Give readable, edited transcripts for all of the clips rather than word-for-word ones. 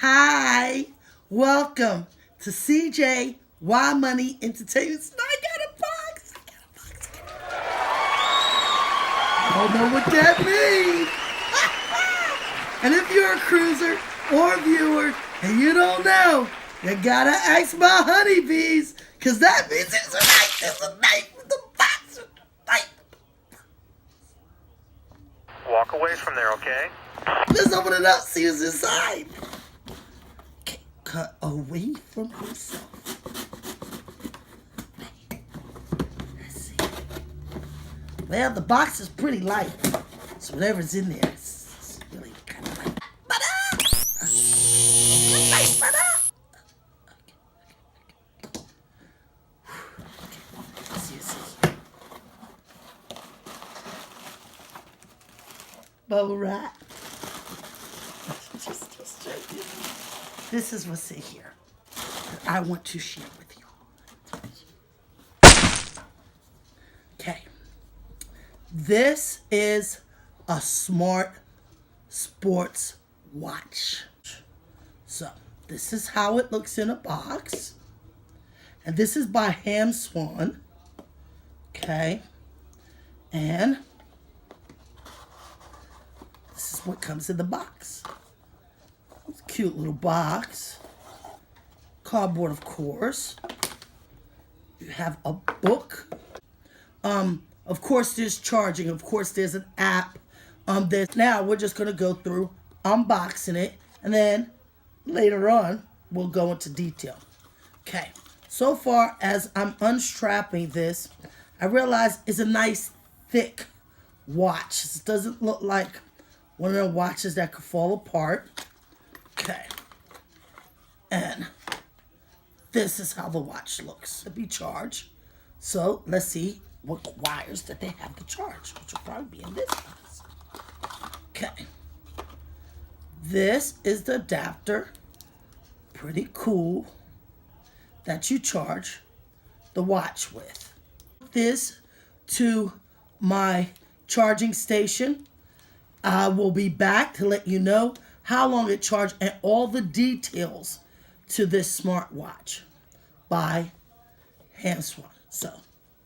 Hi, welcome to CJ Why Money Entertainment. I got a box. I don't know what that means. And if you're a cruiser or a viewer and you don't know, you gotta ask my honeybees, because that means it's a knife with the box. Walk away from there, okay? Let's open it up, see what's inside. Okay, cut away from himself. Let's see. Well, the box is pretty light, so whatever's in there is really kind of light. Bubble wrap. Just this is what's in here that I want to share with you. Okay. This is a smart sports watch. So this is how it looks in a box. And this is by HAMSWAN. Okay. And this is what comes in the box. It's a cute little box. Cardboard, of course. You have a book. Of course, there's charging. Of course, there's an app. Now we're just gonna go through unboxing it, and then later on we'll go into detail. Okay. So far as I'm unstrapping this, I realize it's a nice thick watch. It doesn't look like one of the watches that could fall apart. Okay. And this is how the watch looks to be charged. So let's see what wires that they have to charge, which will probably be in this box. Okay. This is the adapter. Pretty cool. That you charge the watch with. This to my charging station. I will be back to let you know how long it charged and all the details to this smartwatch by HAMSWAN. So,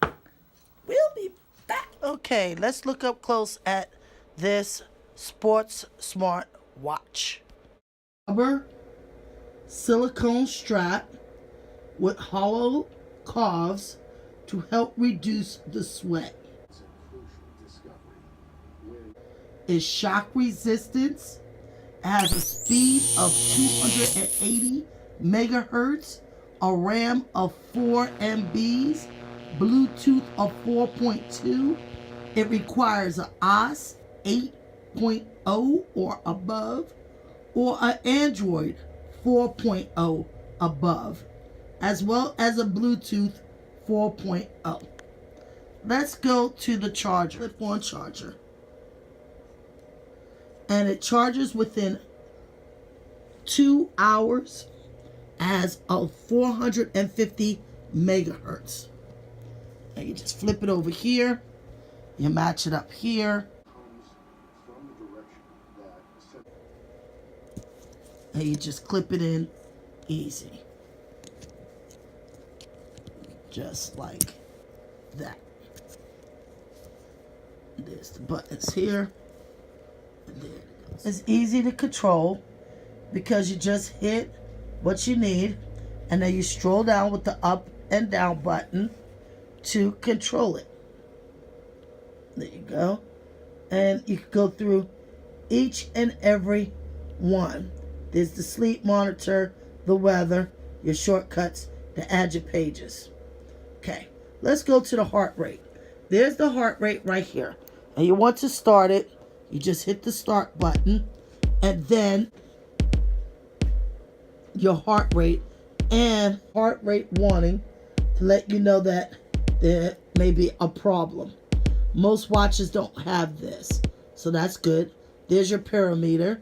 we'll be back. Okay, let's look up close at this sports smart watch. Rubber silicone strap with hollow calves to help reduce the sweat. Is shock resistance. It has a speed of 280 megahertz, a RAM of 4 MBs, Bluetooth of 4.2. It requires an iOS 8.0 or above, or an Android 4.0 above, as well as a Bluetooth 4.0. Let's go to the charger, clip-on charger. And it charges within 2 hours as of 450 megahertz. And you just flip it over here. You match it up here. And you just clip it in easy. Just like that. There's the buttons here. And there it goes. It's easy to control because you just hit what you need and then you stroll down with the up and down button to control it. There you go. And you can go through each and every one. There's the sleep monitor, the weather, your shortcuts to add your pages. Okay, let's go to the heart rate. There's the heart rate right here. And you want to start it. You just hit the start button. And then your heart rate and heart rate warning to let you know that there may be a problem. Most watches don't have this, so that's good. There's your barometer.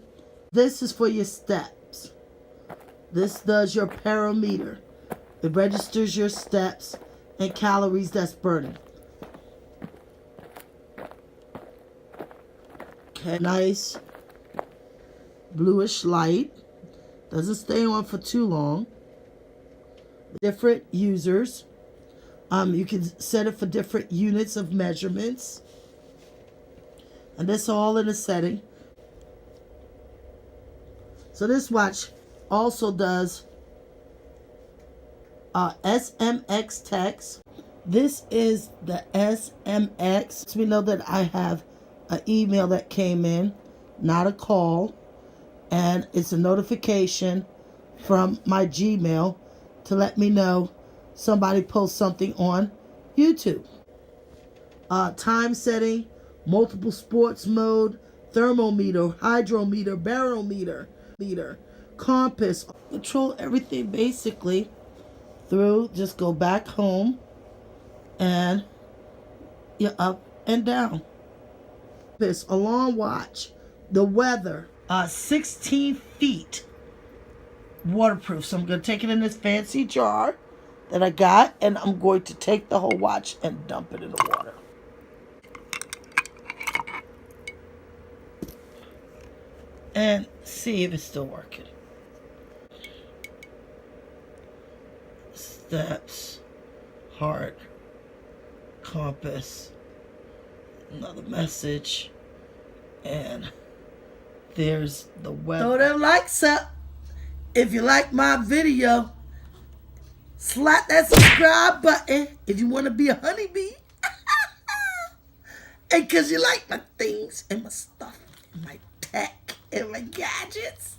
This is for your steps. This does your barometer. It registers your steps and calories that's burning. Okay, nice bluish light. Doesn't stay on for too long. Different users. You can set it for different units of measurements. And this all in a setting. So this watch also does SMX text. This is the SMX. We know that I have an email that came in, not a call. And it's a notification from my Gmail to let me know somebody posts something on YouTube. Time setting, multiple sports mode, thermometer, hydrometer, barometer, compass. Control everything basically through. Just go back home and you're up and down. This alarm watch, the weather, 16 feet waterproof. So I'm going to take it in this fancy jar that I got, and I'm going to take the whole watch and dump it in the water. And see if it's still working. Steps, heart, compass, another message, and there's the weather. Throw them likes up. If you like my video, slap that subscribe button if you want to be a honeybee. And because you like my things and my stuff and my tech and my gadgets.